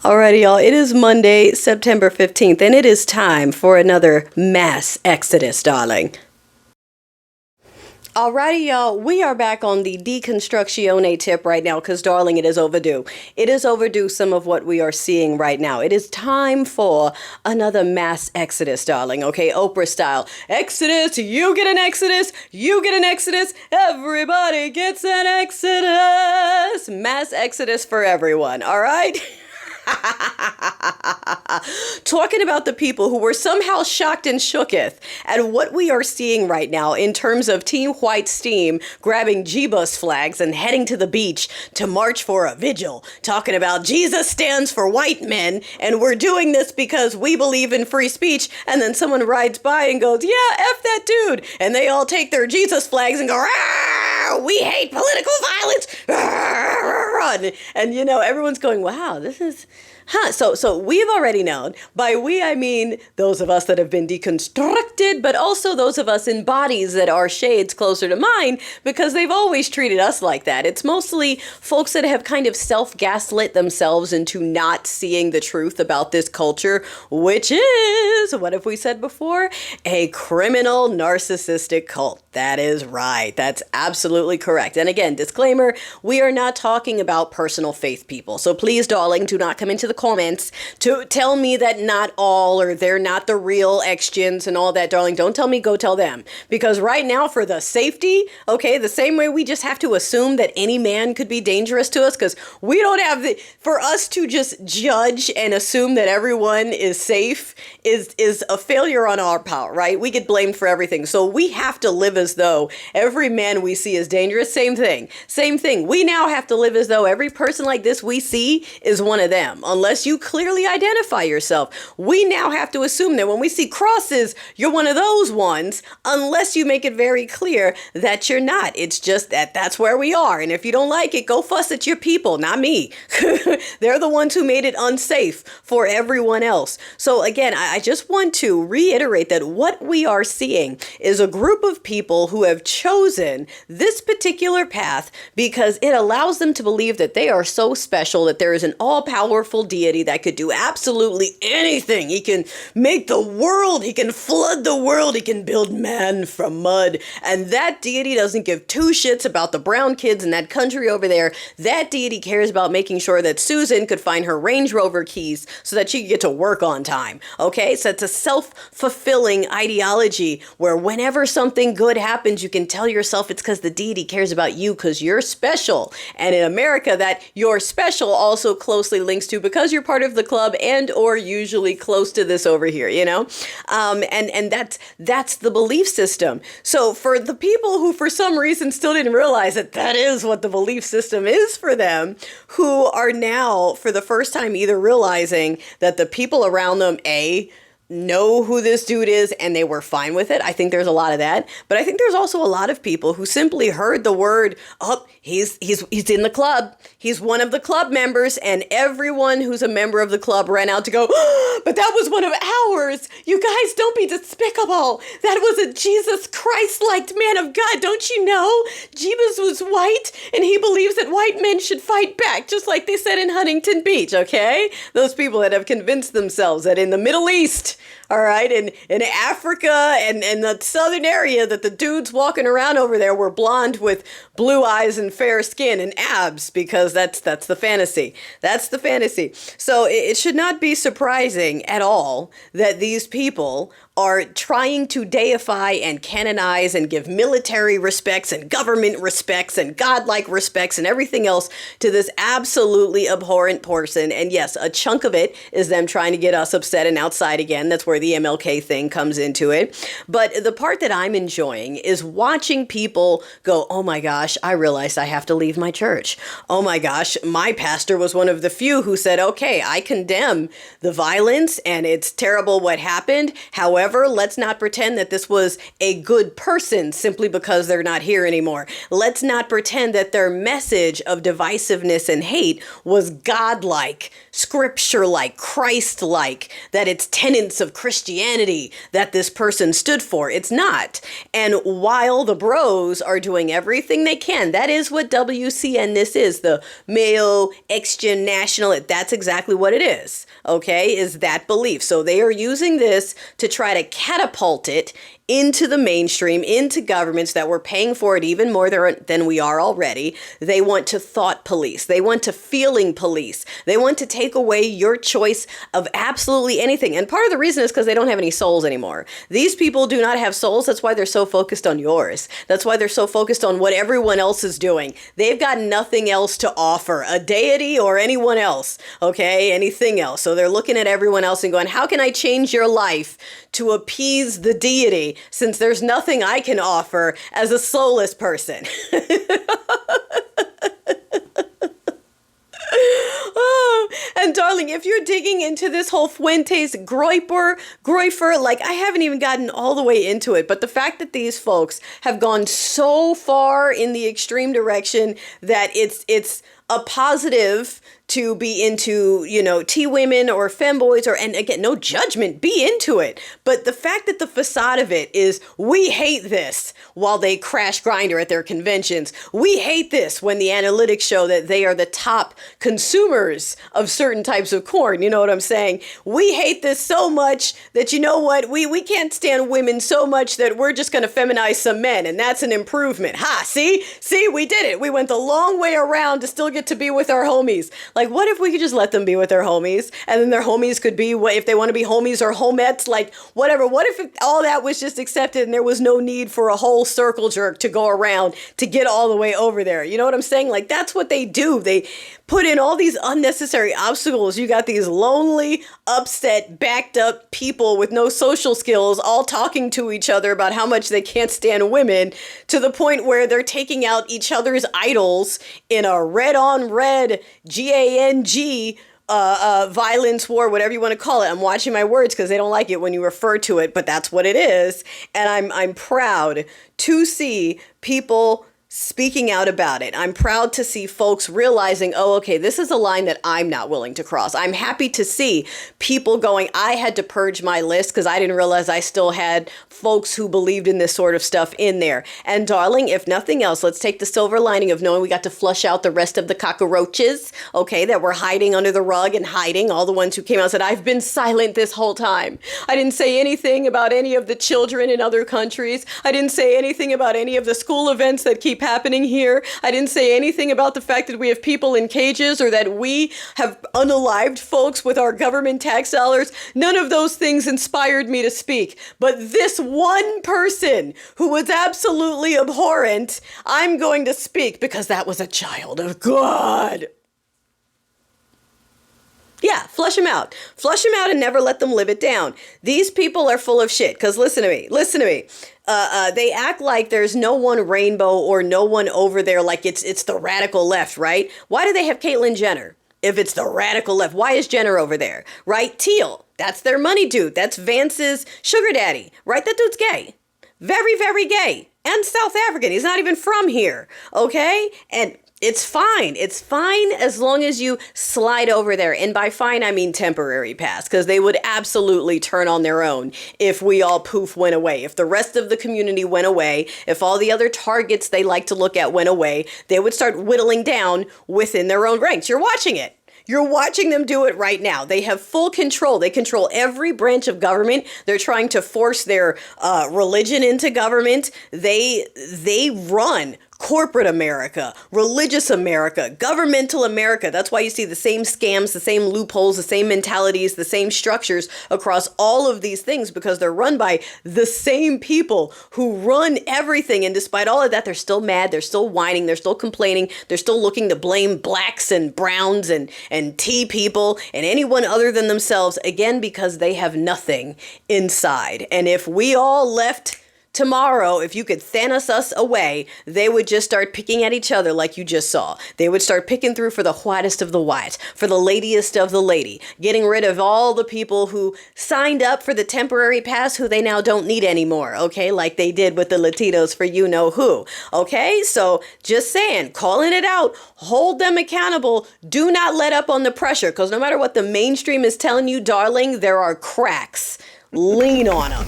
Alrighty, y'all. It is Monday, September 15th, and it is time for another mass exodus, darling. Alrighty, y'all. We are back on the deconstructione tip right now because, darling, it is overdue. It is overdue, some of what we are seeing right now. It is time for another mass exodus, darling. Okay, Oprah style. Exodus, you get an exodus, you get an exodus, everybody gets an exodus. Mass exodus for everyone, all right? Talking about the people who were somehow shocked and shooketh at what we are seeing right now in terms of Team White Steam grabbing G-Bus flags and heading to the beach to march for a vigil, talking about Jesus stands for white men and we're doing this because we believe in free speech, and then someone rides by and goes, yeah, F that dude, and they all take their Jesus flags and go, "Rah, we hate political violence," and you know, everyone's going, wow, this is... So we've already known. By we, I mean those of us that have been deconstructed, but also those of us in bodies that are shades closer to mine, because they've always treated us like that. It's mostly folks that have kind of self-gaslit themselves into not seeing the truth about this culture, which is, what have we said before? A criminal narcissistic cult. That is right. That's absolutely correct. And again, disclaimer, we are not talking about personal faith people. So please, darling, do not come into the comments to tell me that not all, or they're not the real ex-gens and all that, darling. Don't tell me, go tell them. Because right now, for the safety, okay, the same way we just have to assume that any man could be dangerous to us, because we don't have the, for us to just judge and assume that everyone is safe is a failure on our part, right? We get blamed for everything. So we have to live as though every man we see is dangerous. Same thing. We now have to live as though every person like this we see is one of them. Unless you clearly identify yourself. We now have to assume that when we see crosses, you're one of those ones, unless you make it very clear that you're not. It's just that that's where we are. And if you don't like it, go fuss at your people, not me. They're the ones who made it unsafe for everyone else. So again, I just want to reiterate that what we are seeing is a group of people who have chosen this particular path because it allows them to believe that they are so special, that there is an all-powerful deity that could do absolutely anything. He can make the world, he can flood the world, he can build man from mud. And that deity doesn't give two shits about the brown kids in that country over there. That deity cares about making sure that Susan could find her Range Rover keys so that she could get to work on time. Okay, so it's a self-fulfilling ideology where whenever something good happens, you can tell yourself it's because the deity cares about you because you're special. And in America, that you're special also closely links to because you're part of the club and or usually close to this over here, you know? And that's the belief system. So for the people who for some reason still didn't realize that that is what the belief system is for them, who are now for the first time either realizing that the people around them, know who this dude is and they were fine with it. I think there's a lot of that. But I think there's also a lot of people who simply heard the word, oh, he's in the club. He's one of the club members, and everyone who's a member of the club ran out to go, oh, but that was one of ours. You guys, don't be despicable. That was a Jesus Christ-like man of God. Don't you know? Jesus was white and he believes that white men should fight back, just like they said in Huntington Beach, okay? Those people that have convinced themselves that in the Middle East, all right, in Africa and the southern area, that the dudes walking around over there were blonde with blue eyes and fair skin and abs, because that's the fantasy. That's the fantasy. So it should not be surprising at all that these people are trying to deify and canonize and give military respects and government respects and godlike respects and everything else to this absolutely abhorrent person. And yes, a chunk of it is them trying to get us upset and outside again. That's where the MLK thing comes into it. But the part that I'm enjoying is watching people go, oh my gosh, I realized I have to leave my church. Oh my gosh, my pastor was one of the few who said, okay, I condemn the violence and it's terrible what happened. However, However, let's not pretend that this was a good person simply because they're not here anymore. Let's not pretend that their message of divisiveness and hate was godlike, scripture-like, Christ-like, that it's tenets of Christianity that this person stood for. It's not. And while the bros are doing everything they can, that is what WCN this is, the Mayo Extra National, that's exactly what it is, okay, is that belief. So they are using this to try to catapult it into the mainstream, into governments that were paying for it even more than we are already. They want to thought police. They want to feeling police. They want to take away your choice of absolutely anything. And part of the reason is because they don't have any souls anymore. These people do not have souls. That's why they're so focused on yours. That's why they're so focused on what everyone else is doing. They've got nothing else to offer, a deity or anyone else, okay, anything else. So they're looking at everyone else and going, how can I change your life to appease the deity, since there's nothing I can offer as a soulless person? Oh, and darling, if you're digging into this whole Fuentes Groiper, like I haven't even gotten all the way into it, but the fact that these folks have gone so far in the extreme direction that it's a positive to be into, T-women or femboys, and again, no judgment, be into it. But the fact that the facade of it is, we hate this, while they crash Grindr at their conventions. We hate this when the analytics show that they are the top consumers of certain types of corn. You know what I'm saying? We hate this so much that, you know what, we can't stand women so much that we're just going to feminize some men, and that's an improvement. Ha, see, we did it. We went the long way around to still get to be with our homies. Like, what if we could just let them be with their homies, and then their homies could be, if they want to be homies or homettes, like whatever. What if all that was just accepted and there was no need for a whole circle jerk to go around to get all the way over there? You know what I'm saying? Like, that's what they do. They put in all these unnecessary obstacles. You got these lonely, upset, backed up people with no social skills all talking to each other about how much they can't stand women, to the point where they're taking out each other's idols in a red-on-red GANG violence war, whatever you want to call it. I'm watching my words because they don't like it when you refer to it, but that's what it is. And I'm proud to see people speaking out about it. I'm proud to see folks realizing, oh, okay, this is a line that I'm not willing to cross. I'm happy to see people going, I had to purge my list because I didn't realize I still had folks who believed in this sort of stuff in there. And darling, if nothing else, let's take the silver lining of knowing we got to flush out the rest of the cockroaches, okay, that were hiding under the rug and hiding. All the ones who came out and said, I've been silent this whole time. I didn't say anything about any of the children in other countries. I didn't say anything about any of the school events that keep happening here. I didn't say anything about the fact that we have people in cages or that we have unalived folks with our government tax dollars. None of those things inspired me to speak. But this one person who was absolutely abhorrent, I'm going to speak because that was a child of God. Yeah, flush them out. Flush them out and never let them live it down. These people are full of shit. Because listen to me. They act like there's no one rainbow or no one over there, like it's the radical left, right? Why do they have Caitlyn Jenner? If it's the radical left, why is Jenner over there, right? Teal, that's their money dude. That's Vance's sugar daddy, right? That dude's gay. Very, very gay. And South African. He's not even from here, okay? And it's fine. It's fine as long as you slide over there. And by fine, I mean temporary pass, because they would absolutely turn on their own if we all poof went away. If the rest of the community went away, if all the other targets they like to look at went away, they would start whittling down within their own ranks. You're watching it. You're watching them do it right now. They have full control. They control every branch of government. They're trying to force their religion into government. They run corporate America, religious America, governmental America. That's why you see the same scams, the same loopholes, the same mentalities, the same structures across all of these things, because they're run by the same people who run everything. And despite all of that, they're still mad. They're still whining. They're still complaining. They're still looking to blame blacks and browns and tea people and anyone other than themselves, again, because they have nothing inside. And if we all left tomorrow, if you could Thanos us away, they would just start picking at each other like you just saw. They would start picking through for the whitest of the white, for the ladiest of the lady, getting rid of all the people who signed up for the temporary pass who they now don't need anymore, okay? Like they did with the Latinos for you know who, okay? So just saying, calling it out, hold them accountable. Do not let up on the pressure, because no matter what the mainstream is telling you, darling, there are cracks. Lean on them.